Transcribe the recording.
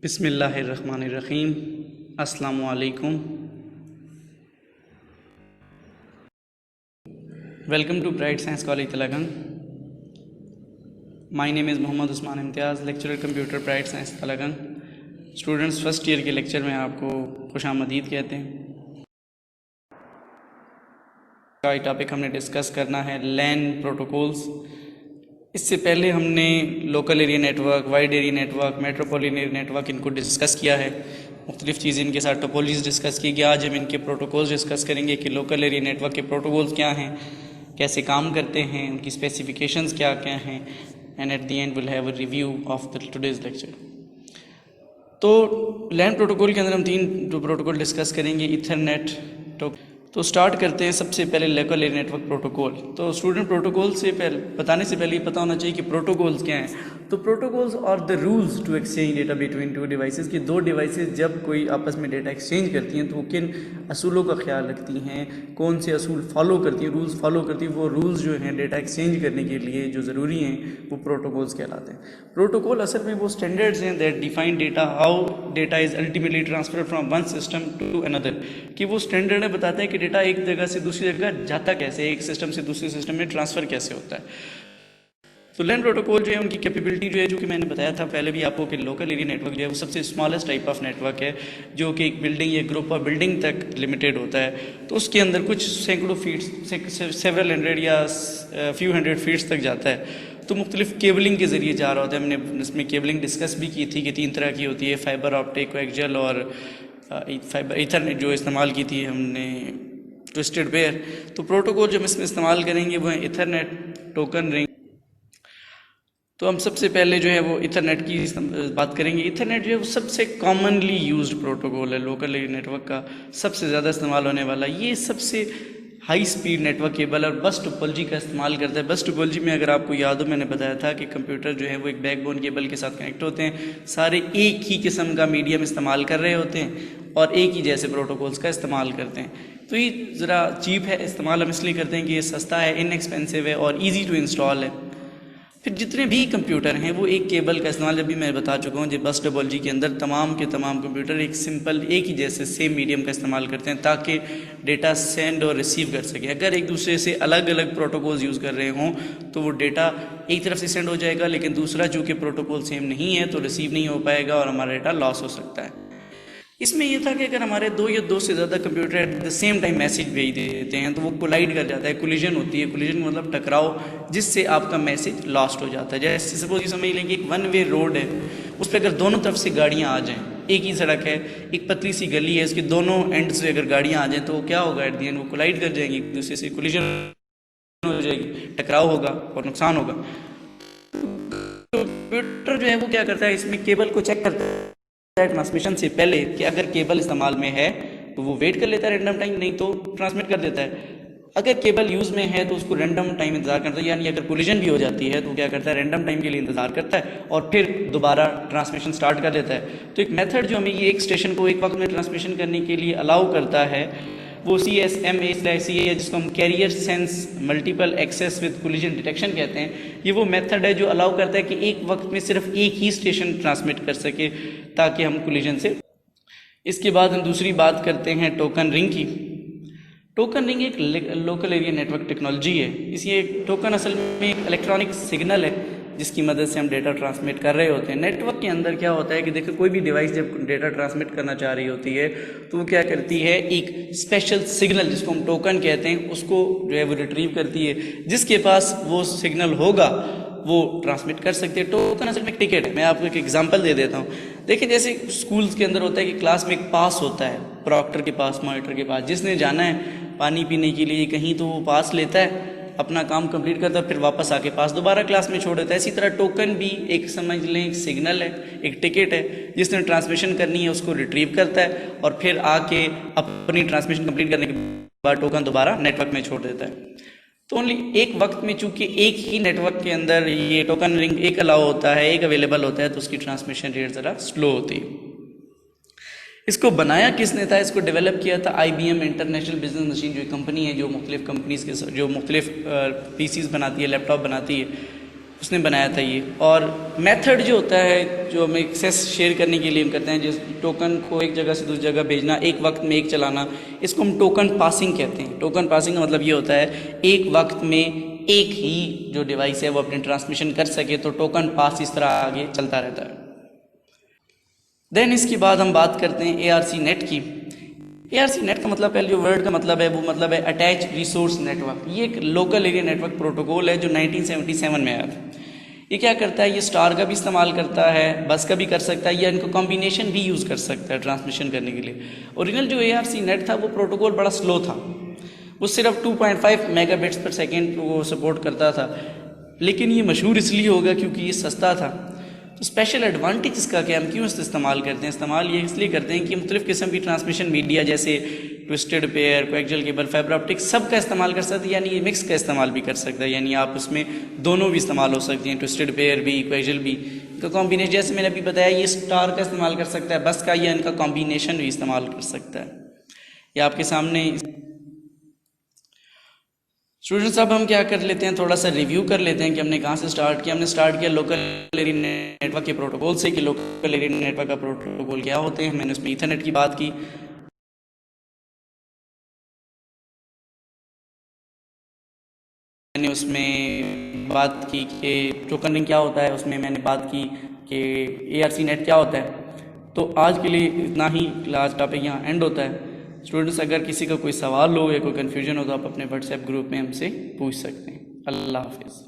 बिस्मिल्लाहिर्रहमानिर्रहीम। अस्सलामु अलैकुम। Welcome to bright science college Talagang. My name is Mohammad Usman Imtiaz, lecturer computer bright science Talagang. Students, first year के lecture में आपको खुशामदीद कहते हैं। का टॉपिक हमने डिस्कस करना है लैन प्रोटोकॉल्स। इससे पहले हमने local area network, wide area network, metropolitan area network इनको डिस्कस किया है। मुख्तलिफ़ चीज़ें इनके साथ टोपोलॉजीज डिस्कस की गई। आज हम इनके प्रोटोकॉल्स डिस्कस करेंगे कि लोकल एरिया नेटवर्क के प्रोटोकॉल्स क्या हैं, कैसे काम करते हैं, उनकी स्पेसिफिकेशंस क्या क्या हैं, and at the end will have a review of the today's lecture. तो लैन प्रोटोकॉल के अंदर हम तीन प्रोटोकॉल डिस्कस करेंगे। ईथरनेट तो स्टार्ट करते हैं सबसे पहले लोकल एरिया नेटवर्क प्रोटोकॉल। तो स्टूडेंट, प्रोटोकॉल से पहले बताने से पहले ये पता होना चाहिए कि प्रोटोकॉल्स क्या हैं। तो प्रोटोकॉल्स और the rules to exchange data between two devices कि दो डिवाइसेस जब कोई आपस में डेटा एक्सचेंज करती हैं तो वो किन असूलों का ख्याल रखती हैं, कौन से असूल फॉलो करती हैं, रूल्स फॉलो करती हैं। वो रूल्स जो हैं डेटा एक्सचेंज करने के लिए जो ज़रूरी हैं वो प्रोटोकॉल्स कहलाते हैं। प्रोटोकॉल असल में वो स्टैंडर्ड्स हैं that define data how data is ultimately transfer from one system to another, कि वो स्टैंडर्ड है बताते हैं कि डेटा एक जगह से दूसरी जगह जाता कैसे, एक सिस्टम से दूसरे सिस्टम में ट्रांसफ़र कैसे होता है। तो लैन प्रोटोकॉल जो है उनकी कैपेबिलिटी जो है, जो कि मैंने बताया था पहले भी आपको कि लोकल एरिया नेटवर्क जो है वो सबसे स्मॉलेस्ट टाइप ऑफ नेटवर्क है जो कि एक बिल्डिंग या ग्रुप ऑफ बिल्डिंग तक लिमिटेड होता है। तो उसके अंदर कुछ सैकड़ों फीट्स, सेवरल हंड्रेड या फ्यू हंड्रेड फीट्स तक जाता है। तो मुख्तलिफ केबलिंग के ज़रिए जा रहा होता है। हमने इसमें केबलिंग डिस्कस भी की थी कि तीन तरह की होती है, फाइबर ऑप्टिक, कोएक्सियल और फाइबर ईथरनेट जो इस्तेमाल की थी हमने ट्विस्टेड पेयर। तो प्रोटोकॉल जो हम इसमें इस्तेमाल करेंगे वो है ईथरनेट, टोकन रिंग। तो हम सबसे पहले जो है वो ईथरनेट की बात करेंगे। ईथरनेट जो है वो सबसे कॉमनली यूज्ड प्रोटोकॉल है लोकल एरिया नेटवर्क का, सबसे ज़्यादा इस्तेमाल होने वाला। ये सबसे हाई स्पीड नेटवर्क केबल और बस टोपोलॉजी का इस्तेमाल करता है। बस टोपोलॉजी में अगर आपको याद हो, मैंने बताया था कि कंप्यूटर जो है वो एक बैकबोन केबल के साथ कनेक्ट होते हैं, सारे एक ही किस्म का मीडियम इस्तेमाल कर रहे होते हैं और एक ही जैसे प्रोटोकॉल्स का इस्तेमाल करते हैं। तो ये ज़रा चीप है, इस्तेमाल हम इसलिए करते हैं कि ये सस्ता है, इनएक्सपेंसिव है और ईजी टू इंस्टॉल है। फिर जितने भी कंप्यूटर हैं वो एक केबल का इस्तेमाल, जब भी मैं बता चुका हूँ, जो बस टोपोलॉजी के अंदर तमाम के तमाम कंप्यूटर एक सिंपल एक ही जैसे सेम मीडियम का इस्तेमाल करते हैं ताकि डेटा सेंड और रिसीव कर सके। अगर एक दूसरे से अलग अलग प्रोटोकॉल्स यूज़ कर रहे हों तो वो डेटा एक तरफ से सेंड हो जाएगा, लेकिन दूसरा चूँकि प्रोटोकॉल सेम नहीं है तो रिसीव नहीं हो पाएगा और हमारा डेटा लॉस हो सकता है। इसमें यह था कि अगर हमारे दो या दो से ज़्यादा computer at the same time message भेज देते हैं तो वो कोलाइड कर जाता है, कोलिजन होती है। कोलिजन मतलब टकराव, जिससे आपका मैसेज लॉस्ट हो जाता है। जैसे सपोज ये समझ लें कि एक वन वे रोड है, उस पर अगर दोनों तरफ से गाड़ियाँ आ जाएँ, एक ही सड़क है, एक पतली सी गली है, उसके दोनों एंड से अगर गाड़ियाँ आ जाएँ तो क्या होगा, एट द एंड वो कोलाइड कर जाएंगी एक दूसरे से, कोलिजन हो जाएगी, टकराव होगा और नुकसान होगा। कंप्यूटर जो है वो क्या करता है, इसमें केबल को चेक करता है ट्रांसमिशन से पहले कि अगर केबल इस्तेमाल में है तो वो वेट कर लेता है रैंडम टाइम, नहीं तो ट्रांसमिट कर देता है। अगर केबल यूज़ में है तो उसको रैंडम टाइम इंतजार करता है, यानी अगर कोलिजन भी हो जाती है तो क्या करता है, रैंडम टाइम के लिए इंतजार करता है और फिर दोबारा ट्रांसमिशन स्टार्ट कर देता है। तो एक मेथड जो हमें ये एक स्टेशन को एक वक्त में ट्रांसमिशन करने के लिए अलाउ करता है वो CSMA/CA है, जिसको हम carrier sense multiple access with collision detection कहते हैं। ये वो मेथड है जो अलाउ करता है कि एक वक्त में सिर्फ एक ही स्टेशन ट्रांसमिट कर सके ताकि हम कोलिजन से। इसके बाद हम दूसरी बात करते हैं टोकन रिंग की। टोकन रिंग एक लोकल एरिया नेटवर्क टेक्नोलॉजी है। इसी एक टोकन असल में एक इलेक्ट्रॉनिक सिग्नल है जिसकी मदद से हम डेटा ट्रांसमिट कर रहे होते हैं। नेटवर्क के अंदर क्या होता है कि देखो, कोई भी डिवाइस जब डेटा ट्रांसमिट करना चाह रही होती है तो वो क्या करती है, एक स्पेशल सिग्नल जिसको हम टोकन कहते हैं उसको जो है वो रिट्रीव करती है। जिसके पास वो सिग्नल होगा वो ट्रांसमिट कर सकते हैं। टोकन असल में एक टिकट है। मैं आपको एक एग्जांपल दे देता हूँ। देखिए, जैसे स्कूल्स के अंदर होता है कि क्लास में एक पास होता है, प्रॉक्टर के पास, मॉनिटर के पास। जिसने जाना है पानी पीने के लिए कहीं तो वो पास लेता है, अपना काम कंप्लीट करता है, फिर वापस आके पास दोबारा क्लास में छोड़ देता है। इसी तरह टोकन भी एक समझ लें एक सिग्नल है, एक टिकट है। जिसने ट्रांसमिशन करनी है उसको रिट्रीव करता है और फिर आके अपनी ट्रांसमिशन कंप्लीट करने के बाद टोकन दोबारा नेटवर्क में छोड़ देता है। तो ओनली एक वक्त में, चूंकि एक ही नेटवर्क के अंदर ये टोकन रिंग एक अलाउ होता है, एक अवेलेबल होता है, तो उसकी ट्रांसमिशन रेट ज़रा स्लो होती है। इसको बनाया किसने था, इसको डेवलप किया था IBM इंटरनेशनल बिजनेस मशीन, जो कंपनी है जो मुख्तलिफ कंपनीज़ के जो मुख्तलिफ PCs बनाती है, लैपटॉप बनाती है। उसने बनाया था ये। और मेथड जो होता है, जो हम एक्सेस शेयर करने के लिए हम करते हैं, जिस टोकन को एक जगह से दूसरी जगह भेजना, एक वक्त में एक चलाना, इसको हम टोकन पासिंग कहते हैं। टोकन पासिंग का मतलब ये होता है एक वक्त में एक ही जो डिवाइस है वो अपने ट्रांसमिशन कर सके, तो टोकन पास इस तरह आगे चलता रहता है। देन इसके बाद हम बात करते हैं ARC नेट की। ARC नेट का मतलब, पहले जो वर्ड का मतलब है वो मतलब है अटैच रिसोर्स नेटवर्क। ये एक लोकल एरिया नेटवर्क प्रोटोकॉल है जो 1977 में आया था। ये क्या करता है, ये स्टार का भी इस्तेमाल करता है, बस का भी कर सकता है, या इनको कॉम्बिनेशन भी यूज़ कर सकता है ट्रांसमिशन करने के लिए। ओरिजिनल जो ARC नेट था वो प्रोटोकॉल बड़ा स्लो था, वो सिर्फ 2.5 मेगाबिट्स पर सेकेंड वो सपोर्ट करता था। लेकिन ये मशहूर इसलिए होगा क्योंकि ये सस्ता था। तो स्पेशल एडवांटेज इसका क्या, हम क्यों इसको इस्तेमाल करते हैं? इस्तेमाल ये इसलिए करते हैं कि मुख्तलिफ़ किस्म की ट्रांसमिशन मीडिया जैसे twisted pair, coaxial cable, fibre optic, सब का इस्तेमाल कर सकते हैं, यानी ये मिक्स का इस्तेमाल भी कर सकता है, यानी आप उसमें दोनों भी इस्तेमाल हो सकती हैं, ट्विस्टेड पेयर भी, कोएक्सियल भी। इनका कॉम्बिनेशन, जैसे मैंने अभी बताया, ये स्टार का इस्तेमाल कर सकता है, बस का, या इनका कॉम्बिनेशन भी इस्तेमाल कर सकता है। ये आपके सामने। स्टूडेंट्स, अब हम क्या कर लेते हैं, थोड़ा सा रिव्यू कर लेते हैं कि हमने कहाँ से स्टार्ट किया। हमने स्टार्ट किया लोकल एरिया नेटवर्क के प्रोटोकॉल से, कि लोकल एरिया नेटवर्क का प्रोटोकॉल क्या होते हैं। मैंने उसमें ईथरनेट की बात की, मैंने उसमें बात की कि टोकन रिंग क्या होता है, उसमें मैंने बात की कि ARC नेट क्या होता है। तो आज के लिए इतना ही, क्लास टॉपिक यहाँ एंड होता है। स्टूडेंट्स, अगर किसी का कोई सवाल हो या कोई कन्फ्यूजन हो तो आप अपने व्हाट्सएप ग्रुप में हमसे पूछ सकते हैं। अल्लाह हाफिज़।